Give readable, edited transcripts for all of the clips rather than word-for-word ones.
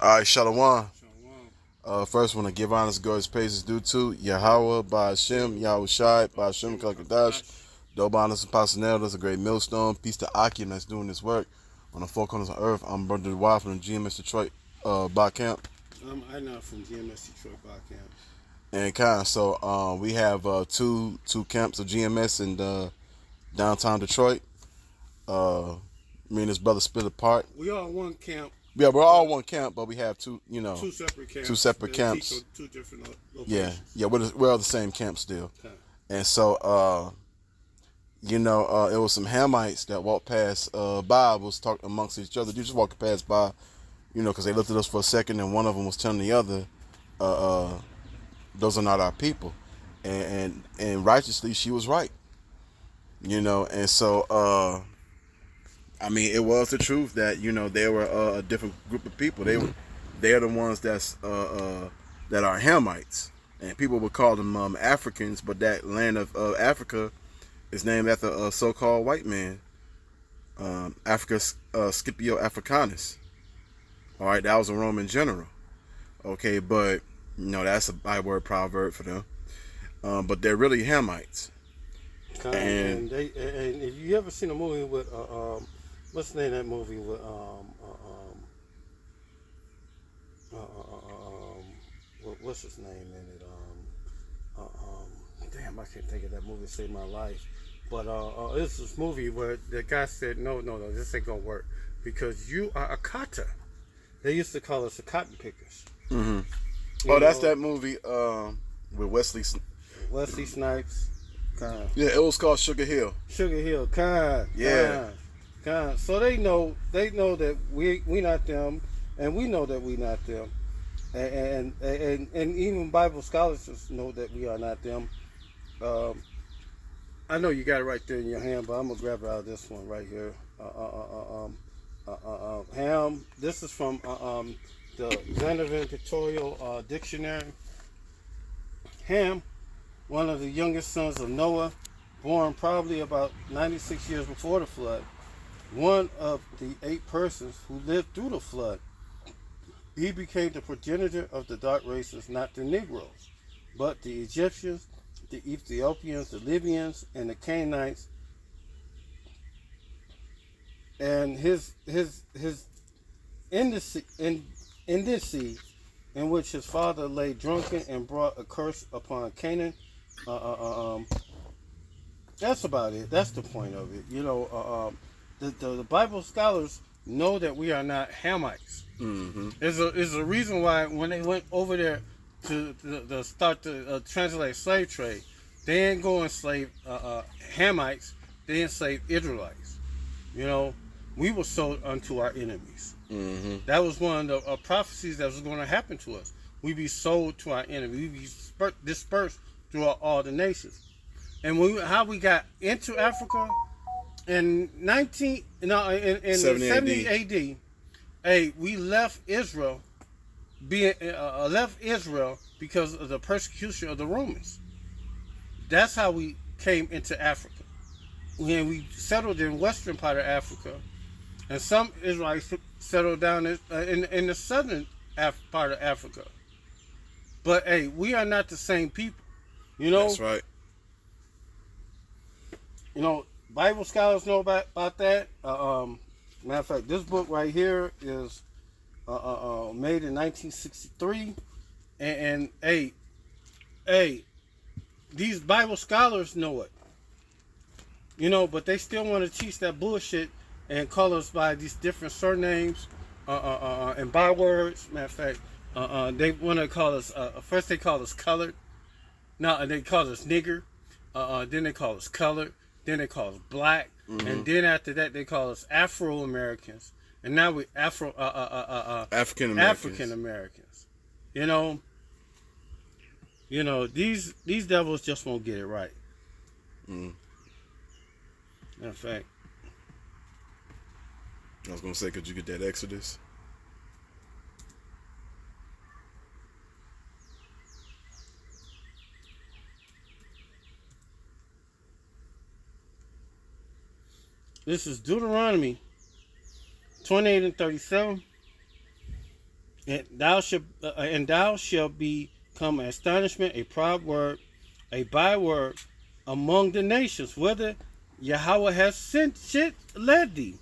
All right, Shalom. Shalom. First, want to give honest God's praises due to Yahweh, by Hashem, Yahweh Shai, by Hashem, Kalkadash, Dobanas and Pasanel. That's a great millstone. Peace to Akim that's doing this work on the four corners of earth. I'm Brother Wild from the GMS Detroit Bar Camp. I'm not from GMS Detroit Bar Camp. And kind so we have two camps of GMS in downtown Detroit. Me and his brother split apart. We are one camp. Yeah, we're all one camp, but we have two Two separate camps. two separate camps. Two different Yeah, locations. yeah, we're all the same camp still. Okay. And so, it was some Hamites that walked past by, was talking amongst each other. You just walking past by, because they looked at us for a second, and one of them was telling the other, those are not our people. And righteously, she was right. And so, it was the truth that, they were a different group of people. They're the ones that are Hamites. And people would call them Africans, but that land of Africa is named after a so-called white man, Africa Scipio Africanus. All right, that was a Roman general. Okay, but that's a byword proverb for them. But they're really Hamites. And if you ever seen a movie with what's the name of that movie with what's his name in it? Damn, I can't think of that movie. Saved my life. But it's this movie where the guy said, no, this ain't gonna work because you are a kata. They used to call us the cotton pickers. Mm-hmm. Oh, that's that movie with Wesley Snipes. Kind. Yeah, it was called Sugar Hill. Sugar Hill, kind. So they know that we not them, and we know that we not them, and even Bible scholars know that we are not them. I know you got it right there in your hand, but I'm gonna grab it out of this one right here. Ham. This is from the Zenevin Pictorial Dictionary. Ham, one of the youngest sons of Noah, born probably about 96 years before the flood, one of the 8 persons who lived through the flood. He became the progenitor of the dark races, not the Negroes, but the Egyptians, the Ethiopians, the Libyans, and the Canaanites. And his indice in which his father lay drunken and brought a curse upon Canaan. That's about it. That's the point of it. The Bible scholars know that we are not Hamites. Mm-hmm. There's a reason why when they went over there to start the translate slave trade, they ain't go enslave Hamites. They enslaved Israelites. We were sold unto our enemies. Mm-hmm. That was one of the prophecies that was going to happen to us. We be sold to our enemies. We be dispersed throughout all the nations. And how we got into Africa in 70 AD. We left Israel because of the persecution of the Romans. That's how we came into Africa. When we settled in western part of Africa, and some Israelites settled down in the southern part of Africa. But we are not the same people. That's right. Bible scholars know about that. Matter of fact, this book right here is made in 1963, and these Bible scholars know it. But they still want to teach that bullshit and call us by these different surnames and bywords. Matter of fact, they want to call us. First, they call us colored. Now they call us nigger. Then they call us colored. Then they call us black. Mm-hmm. And then after that, they call us Afro Americans. And now we African Americans. These devils just won't get it right. Mm. Matter of fact, I was gonna say, could you get that Exodus? this is Deuteronomy 28 and 37. And thou shalt become an astonishment, a proverb, a byword among the nations, whether Yahweh has sent shit led thee.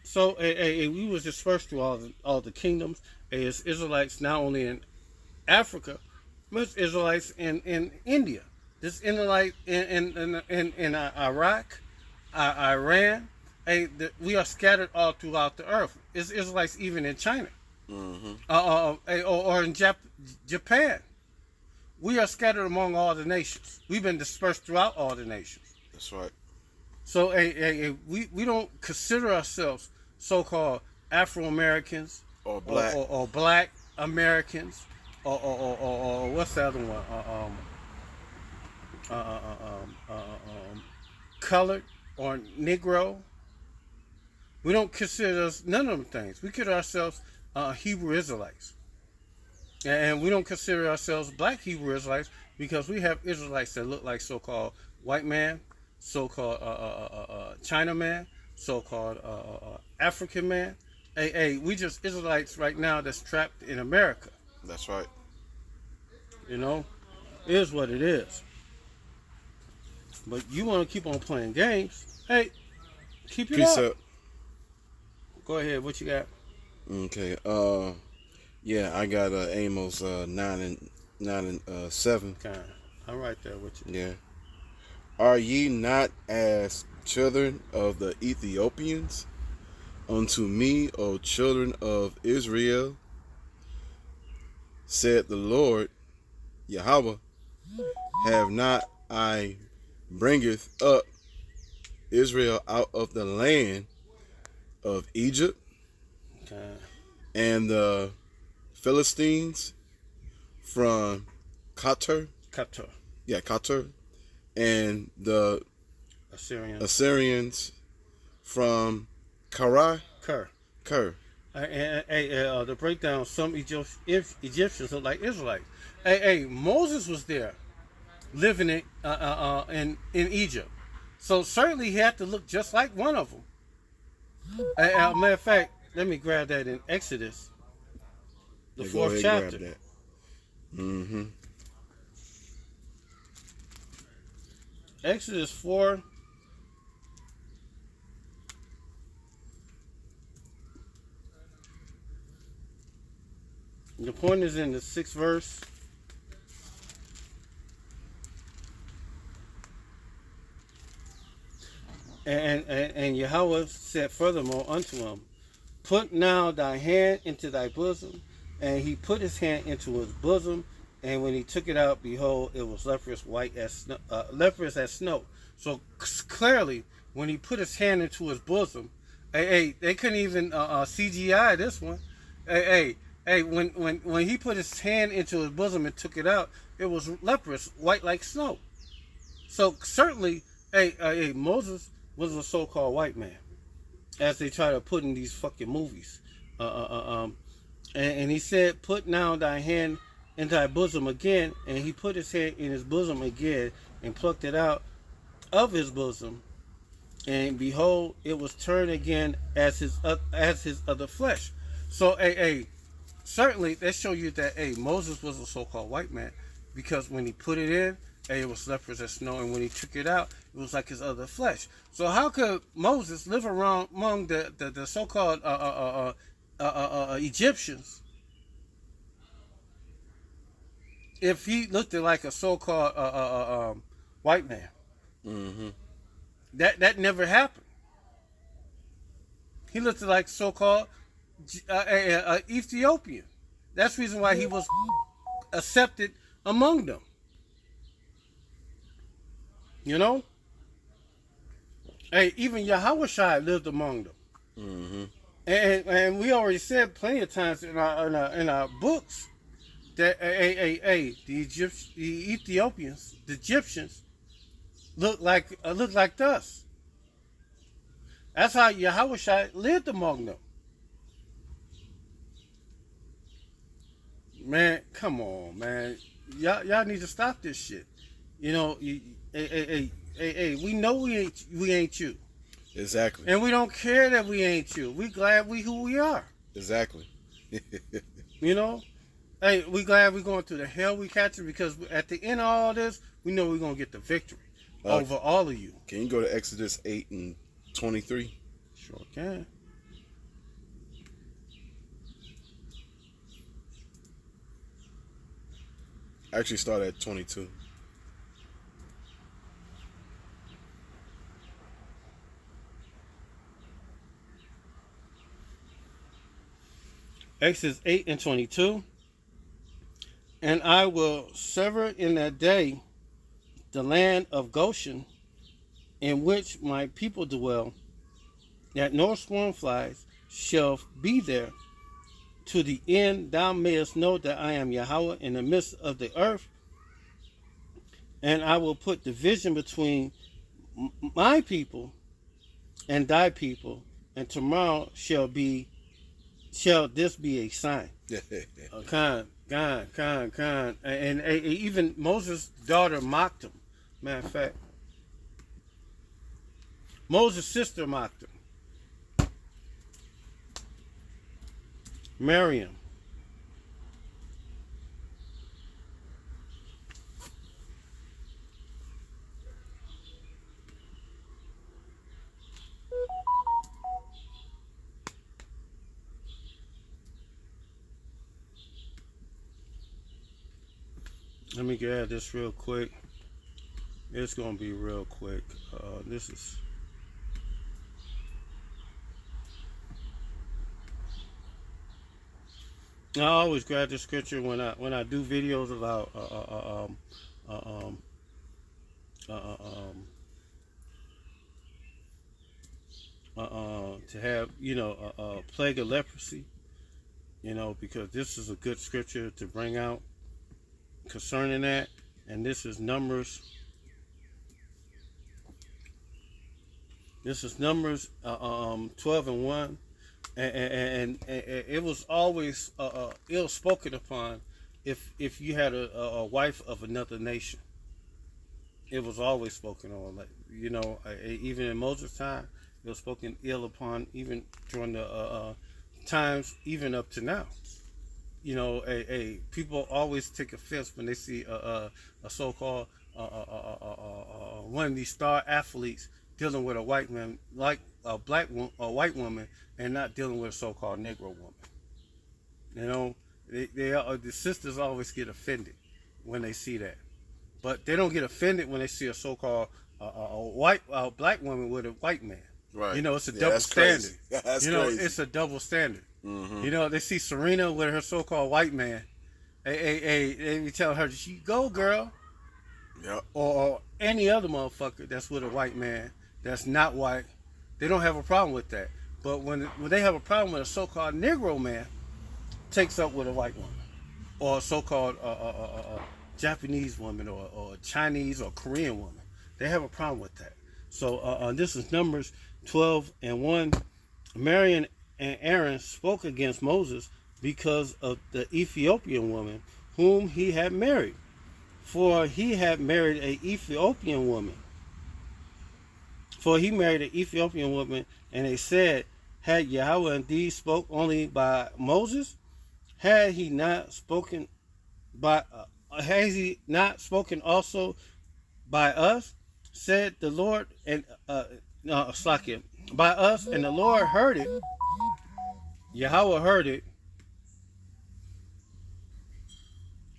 So we was dispersed through all the kingdoms as Israelites, not only in Africa, but Israelites in India. This Israelite in Iraq, Iran. We are scattered all throughout the earth. It's Israelites even in China, Mm-hmm. or in Japan. We are scattered among all the nations. We've been dispersed throughout all the nations. That's right. So we don't consider ourselves so-called Afro Americans Or black. or Black Americans or what's the other one? Uh, uh, um, uh, Colored or Negro. We don't consider us none of them things. We consider ourselves Hebrew Israelites, and we don't consider ourselves Black Hebrew Israelites because we have Israelites that look like so-called white man, so-called China man, so-called African man. We just Israelites right now that's trapped in America. That's right. You know, it is what it is. But you want to keep on playing games? Hey, keep it Peace up. up. Go ahead. What you got? Okay. Yeah, I got Amos 9:7. Okay, I'm right there with you. Yeah. Are ye not as children of the Ethiopians? Unto me, O children of Israel, said the Lord Yahweh, have not I bringeth up Israel out of the land of Egypt, Okay. and the Philistines from Qatar, Qatar, Qatar, and the Assyrian, Assyrians from Karai, Ker. Ker. To break down, some Egyptians look like Israelites. Hey, Moses was there, living in Egypt, so certainly he had to look just like one of them. Matter of fact, let me grab that in Exodus, the Yeah, go fourth ahead, chapter. grab that. Mm-hmm. Exodus 4. The point is in the 6th verse. And Yahweh said furthermore unto him, put now thy hand into thy bosom. And he put his hand into his bosom, and when he took it out, behold, it was leprous as snow. So clearly, when he put his hand into his bosom, they couldn't even CGI this one. When he put his hand into his bosom and took it out, it was leprous, white like snow. So certainly, Moses was a so-called white man, as they try to put in these fucking movies. And he said, put now thy hand in thy bosom again. And he put his hand in his bosom again and plucked it out of his bosom. And behold, it was turned again as his other flesh. So, certainly that show you that Moses was a so-called white man, because when he put it in, it was leprous as snow, and when he took it out, it was like his other flesh. So how could Moses live around among the so-called Egyptians if he looked like a so-called white man? Mm-hmm. That never happened. He looked like so-called Ethiopian. That's the reason why he was accepted among them. You know? Even Yahushua lived among them. Mm-hmm. And we already said plenty of times in our books that the Ethiopians, the Egyptians, look like us. That's how Yahushua lived among them. Man, come on, man. Y'all need to stop this shit. You know, we know we ain't you. Exactly. And we don't care that we ain't you. We glad we who we are. Exactly. You know, hey, we glad we're going through the hell we catching, because at the end of all this, we know we're gonna get the victory over all of you. Can you go to Exodus 8:23? Sure can. Actually, start at 22. Exodus 8:22. And I will sever in that day the land of Goshen, in which my people dwell, that no swarm flies shall be there, to the end thou mayest know that I am Yahweh in the midst of the earth. And I will put division between my people and thy people, and tomorrow shall this be a sign. Khan. And even Moses' daughter mocked him. Matter of fact, Moses' sister mocked him. Miriam. Let me grab this real quick. It's gonna be real quick. This is. I always grab this scripture when I do videos about to have a plague of leprosy, because this is a good scripture to bring out concerning that. And this is Numbers. This is Numbers 12:1. And it was always ill spoken upon if you had a wife of another nation. It was always spoken on, like, even in Moses' time, it was spoken ill upon, even during the times, even up to now. People always take offense when they see a so-called one of these star athletes dealing with a white man, like a white woman, and not dealing with a so-called Negro woman. The sisters always get offended when they see that, but they don't get offended when they see a so-called black woman with a white man. Right. It's a double standard. That's crazy. It's a double standard. Mm-hmm. They see Serena with her so-called white man. They be telling her, "You go, girl." Yep. Or any other motherfucker that's with a white man that's not white, they don't have a problem with that. But when they have a problem with a so-called Negro man takes up with a white woman, or a so-called Japanese woman, or Chinese or Korean woman, they have a problem with that. So this is Numbers 12:1. Miriam and Aaron spoke against Moses because of the Ethiopian woman whom he had married. For he had married an Ethiopian woman. And they said, had Yahweh indeed spoke only by Moses? Had he not spoken has he not spoken also by us? Said the Lord, and by us, and the Lord heard it. Yahweh heard it,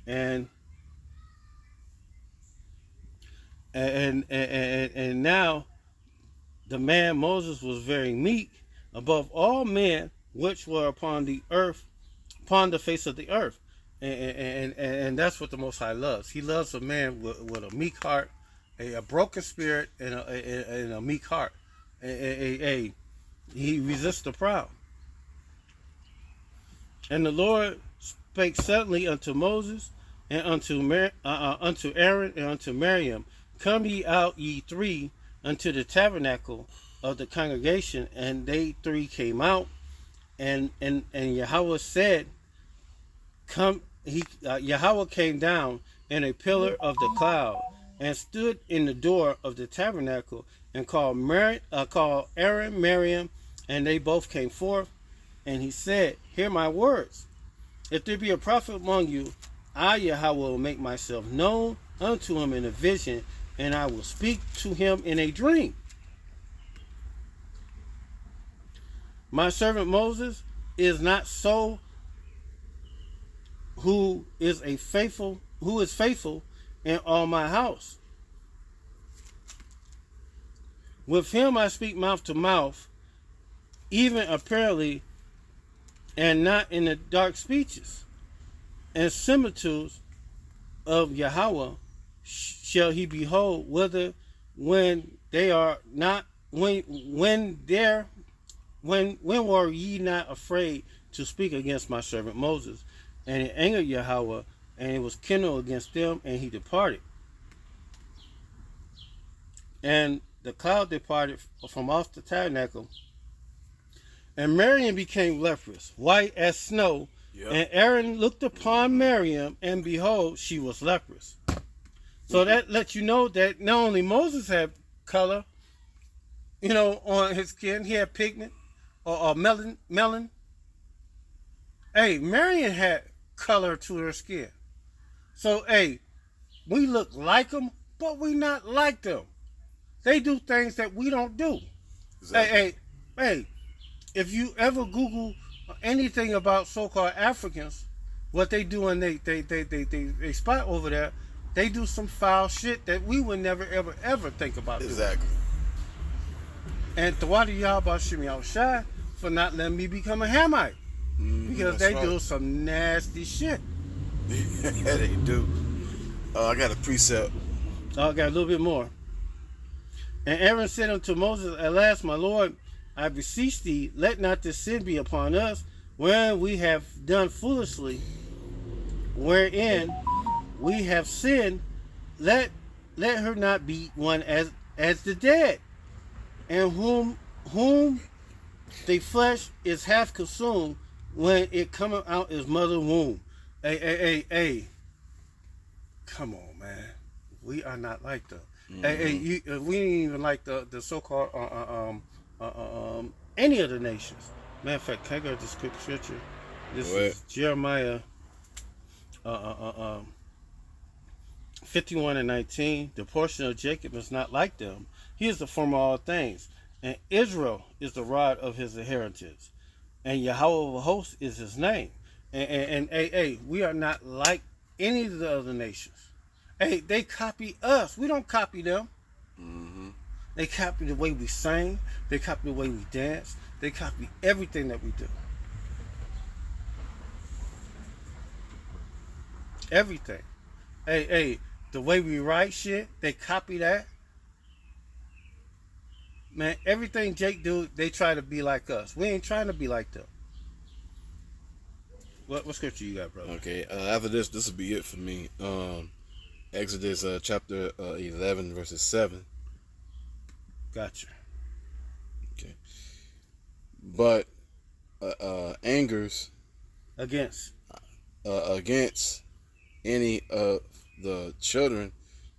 and now the man Moses was very meek above all men which were upon the earth, upon the face of the earth, and that's what the Most High loves. He loves a man with a meek heart, a broken spirit, and a meek heart. He resists the proud. And the Lord spake suddenly unto Moses, and unto Aaron, and unto Miriam, come ye out, ye three, unto the tabernacle of the congregation. And they three came out, and Yahweh said, come. Yahweh came down in a pillar of the cloud, and stood in the door of the tabernacle, and called Aaron, Miriam, and they both came forth. And he said, hear my words. If there be a prophet among you, I, Yahweh, will make myself known unto him in a vision, and I will speak to him in a dream. My servant Moses is not so, who is faithful in all my house. With him I speak mouth to mouth, even apparently, and not in the dark speeches. And similitudes of Yahweh shall he behold, whether when they are not when were ye not afraid to speak against my servant Moses? And it angered Yahweh, and it was kindled against them, and he departed. And the cloud departed from off the tabernacle, and Miriam became leprous, white as snow. Yep. And Aaron looked upon Miriam, and behold, she was leprous. So that lets you know that not only Moses had color, on his skin, he had pigment or melon. Hey, Miriam had color to her skin. So, hey, we look like them, but we not like them. They do things that we don't do. Exactly. Hey, if you ever Google anything about so-called Africans, what they do and they spot over there, they do some foul shit that we would never, ever think about doing. Exactly. And Tawadi Yahweh Shimi Shai for not letting me become a Hamite. Because they do some nasty shit. Yeah, they do. I got a precept. I got a little bit more. And Aaron said unto Moses, at last, my Lord, I beseech thee, let not this sin be upon us, wherein we have done foolishly, wherein we have sinned. Let her not be one as the dead, and whom the flesh is half consumed when it cometh out his mother womb. Hey. Come on, man. We are not like them. Mm-hmm. We ain't even like the so-called any of the nations. Matter of fact, can I go to the scripture? This is Jeremiah 51:19. The portion of Jacob is not like them. He is the former of all things, and Israel is the rod of his inheritance, and Yahweh of hosts is his name. And we are not like any of the other nations. Hey, they copy us. We don't copy them. Mm-hmm. They copy the way we sing. They copy the way we dance. They copy everything that we do. Everything. Hey, the way we write shit, they copy that. Man, everything Jake do, they try to be like us. We ain't trying to be like them. What scripture you got, brother? Okay, after this will be it for me. Exodus chapter 11 verses 7. Gotcha. Okay. But angers against any of the children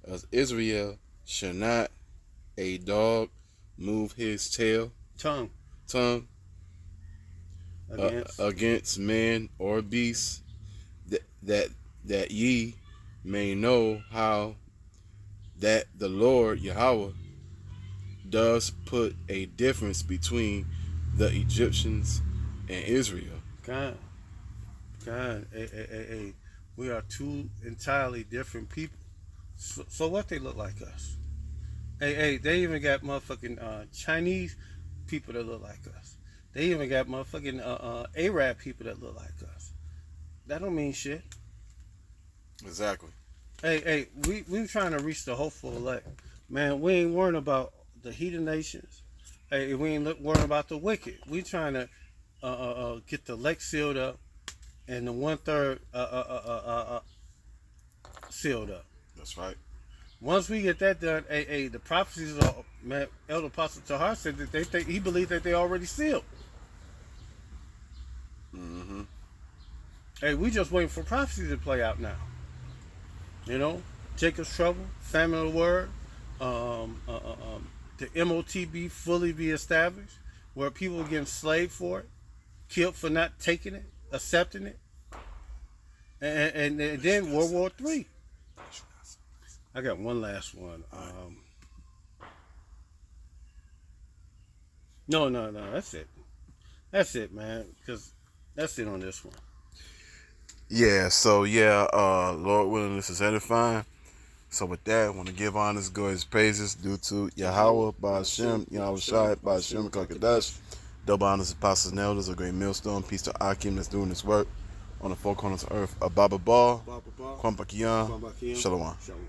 of Israel shall not a dog move his tongue against man or beast, that ye may know how that the Lord Yahweh does put a difference between the Egyptians and Israel. God, we are two entirely different people. So what they look like us? They even got motherfucking Chinese people that look like us. They even got motherfucking Arab people that look like us. That don't mean shit. Exactly. Hey, we trying to reach the hopeful elect. Man, we ain't worrying about the heathen nations. Hey, we ain't worrying about the wicked. We trying to get the elect sealed up and the 1/3 sealed up. That's right. Once we get that done, the prophecies are, man, Elder Apostle Tahar said that he believed that they already sealed. Mm-hmm. Hey, we just waiting for prophecy to play out now. Jacob's trouble, famine of the word, the MOTB fully be established, where people are getting enslaved for it, killed for not taking it, accepting it. And then World War III. I got one last one. No, that's it. That's it, man. Because that's it on this one. Yeah, so Lord willing, this is edifying. So with that, I want to give honors, glory, his praises due to Yahweh, Ba'Shem, Yahweh Shai, Ba'Shem, Kakadash. Double honors, apostles and elders, a great millstone. Peace to Akim that's doing this work on the four corners of earth. Ababa Ball, Kwampakiyan, Shalom. Shalom.